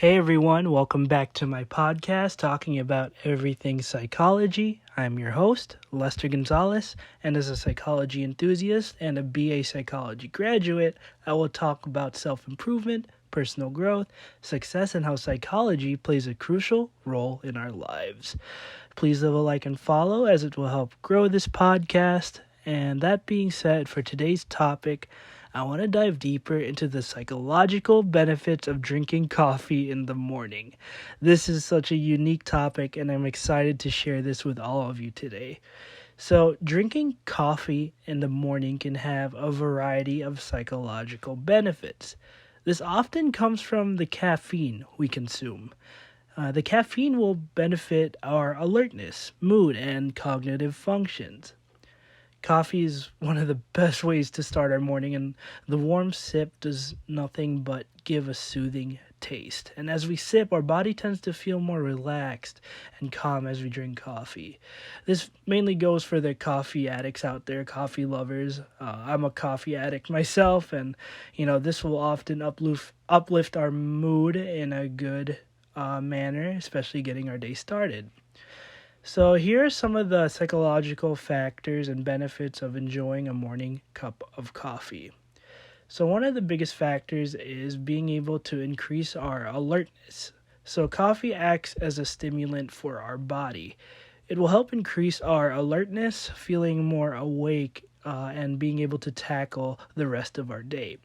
Hey everyone, welcome back to my podcast talking about everything psychology. I'm your host, Lester Gonzalez, and as a psychology enthusiast and a BA psychology graduate, I will talk about self-improvement, personal growth, success, and how psychology plays a crucial role in our lives. Please leave a like and follow as it will help grow this podcast. And that being said, for today's topic, I want to dive deeper into the psychological benefits of drinking coffee in the morning. This is such a unique topic, and I'm excited to share this with all of you today. So, drinking coffee in the morning can have a variety of psychological benefits. This often comes from the caffeine we consume. The caffeine will benefit our alertness, mood, and cognitive functions. Coffee is one of the best ways to start our morning, and the warm sip does nothing but give a soothing taste. And as we sip, our body tends to feel more relaxed and calm as we drink coffee. This mainly goes for the coffee addicts out there, coffee lovers. I'm a coffee addict myself, and this will often uplift our mood in a good manner, especially getting our day started. So, here are some of the psychological factors and benefits of enjoying a morning cup of coffee. So, one of the biggest factors is being able to increase our alertness. So, coffee acts as a stimulant for our body. It will help increase our alertness, feeling more awake, and being able to tackle the rest of our day.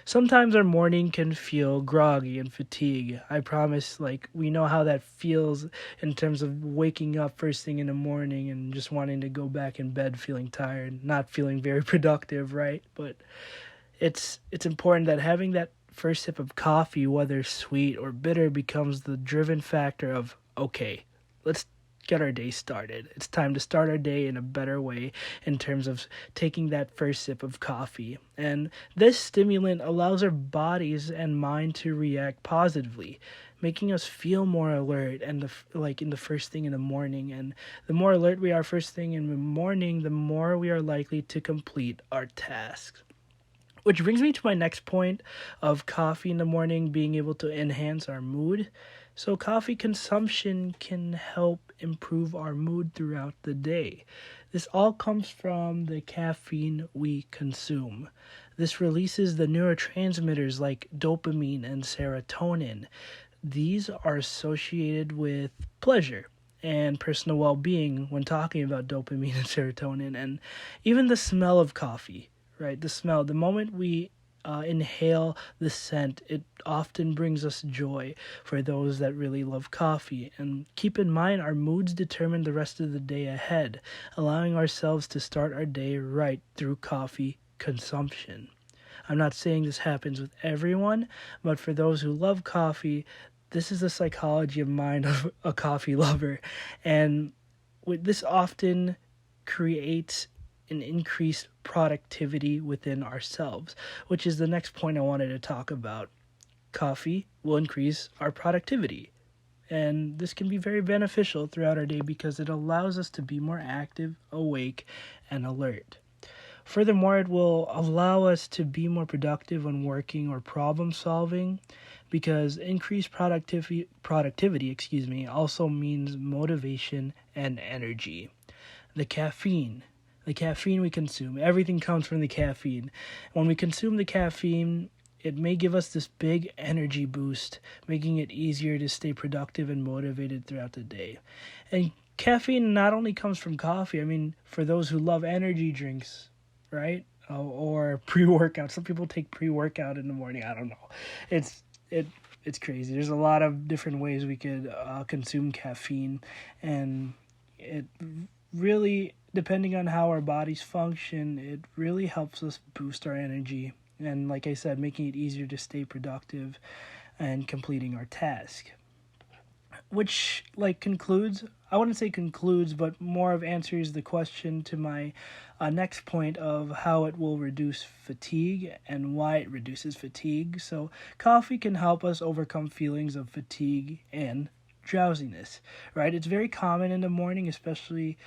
Sometimes our morning can feel groggy and fatigued. I promise, we know how that feels in terms of waking up first thing in the morning and just wanting to go back in bed feeling tired, not feeling very productive, right? But it's important that having that first sip of coffee, whether sweet or bitter, becomes the driven factor of, okay, let's get our day started. It's time to start our day in a better way in terms of taking that first sip of coffee. And this stimulant allows our bodies and mind to react positively, making us feel more alert and in the first thing in the morning. And the more alert we are first thing in the morning, the more we are likely to complete our tasks. Which brings me to my next point of coffee in the morning being able to enhance our mood. So coffee consumption can help improve our mood throughout the day. This all comes from the caffeine we consume. This releases the neurotransmitters like dopamine and serotonin. These are associated with pleasure and personal well-being when talking about dopamine and serotonin, and even the smell of coffee. Right, the smell. The moment we inhale the scent, it often brings us joy for those that really love coffee. And keep in mind, our moods determine the rest of the day ahead, allowing ourselves to start our day right through coffee consumption. I'm not saying this happens with everyone, but for those who love coffee, this is the psychology of mind of a coffee lover. And this often creates an increased productivity within ourselves, which is the next point I wanted to talk about. Coffee will increase our productivity, and this can be very beneficial throughout our day because it allows us to be more active, awake, and alert. Furthermore, it will allow us to be more productive when working or problem solving because increased productivity, also means motivation and energy. The caffeine we consume, everything comes from the caffeine. When we consume the caffeine, it may give us this big energy boost, making it easier to stay productive and motivated throughout the day. And caffeine not only comes from coffee, for those who love energy drinks, right? Or pre-workout. Some people take pre-workout in the morning. I don't know. It's crazy. There's a lot of different ways we could consume caffeine, and it really, depending on how our bodies function, it really helps us boost our energy. And like I said, making it easier to stay productive and completing our task. Which, concludes, I wouldn't say concludes, but more of answers the question to my next point of how it will reduce fatigue and why it reduces fatigue. So, coffee can help us overcome feelings of fatigue and drowsiness, right? It's very common in the morning, especially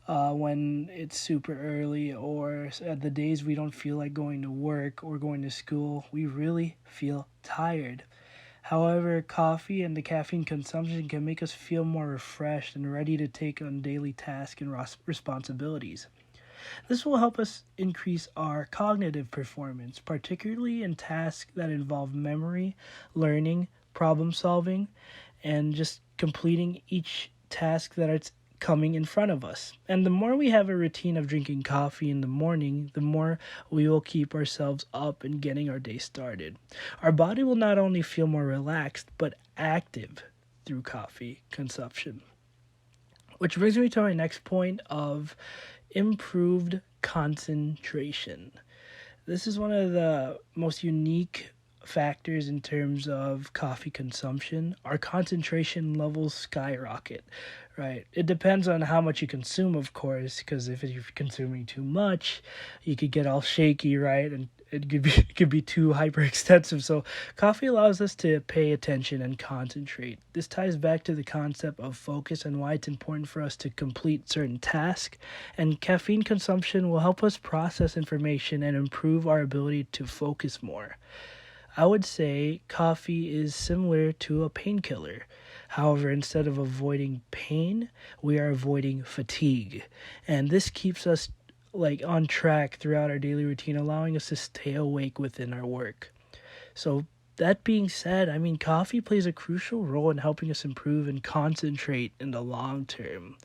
when it's super early or the days we don't feel like going to work or going to school. We really feel tired. However, coffee and the caffeine consumption can make us feel more refreshed and ready to take on daily tasks and responsibilities. This will help us increase our cognitive performance, particularly in tasks that involve memory, learning, problem solving, and just completing each task that it's coming in front of us. And the more we have a routine of drinking coffee in the morning, the more we will keep ourselves up and getting our day started. Our body will not only feel more relaxed, but active through coffee consumption. Which brings me to my next point of improved concentration. This is one of the most unique factors in terms of coffee consumption. Our concentration levels skyrocket, right? It depends on how much you consume, of course, because if you're consuming too much, you could get all shaky, right? And it could be too hyperextensive. So coffee allows us to pay attention and concentrate. This ties back to the concept of focus and why it's important for us to complete certain tasks. And caffeine consumption will help us process information and improve our ability to focus more. I would say coffee is similar to a painkiller. However, instead of avoiding pain, we are avoiding fatigue. And this keeps us on track throughout our daily routine, allowing us to stay awake within our work. So that being said, coffee plays a crucial role in helping us improve and concentrate in the long term.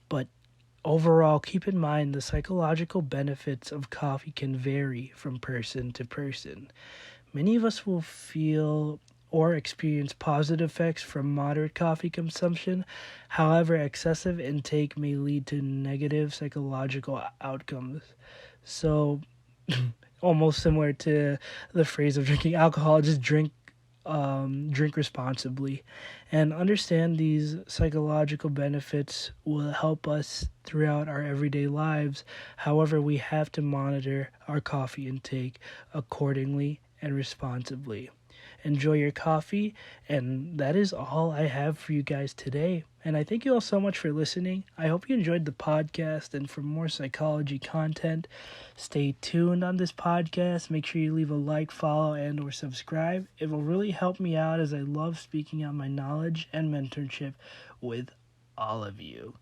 But overall, keep in mind the psychological benefits of coffee can vary from person to person. Many of us will feel or experience positive effects from moderate coffee consumption. However, excessive intake may lead to negative psychological outcomes. So, almost similar to the phrase of drinking alcohol, just drink responsibly. And understand these psychological benefits will help us throughout our everyday lives. However, we have to monitor our coffee intake accordingly and responsibly. Enjoy your coffee, and that is all I have for you guys today. And I thank you all so much for listening. I hope you enjoyed the podcast, and for more psychology content, stay tuned on this podcast. Make sure you leave a like, follow, and or subscribe. It will really help me out as I love speaking out my knowledge and mentorship with all of you.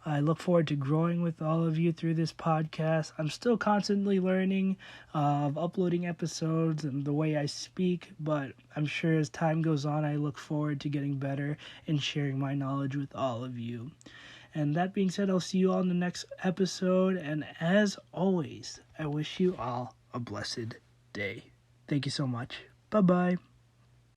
I look forward to growing with all of you through this podcast. I'm still constantly learning of uploading episodes and the way I speak, but I'm sure as time goes on, I look forward to getting better and sharing my knowledge with all of you. And that being said, I'll see you all in the next episode. And as always, I wish you all a blessed day. Thank you so much. Bye-bye.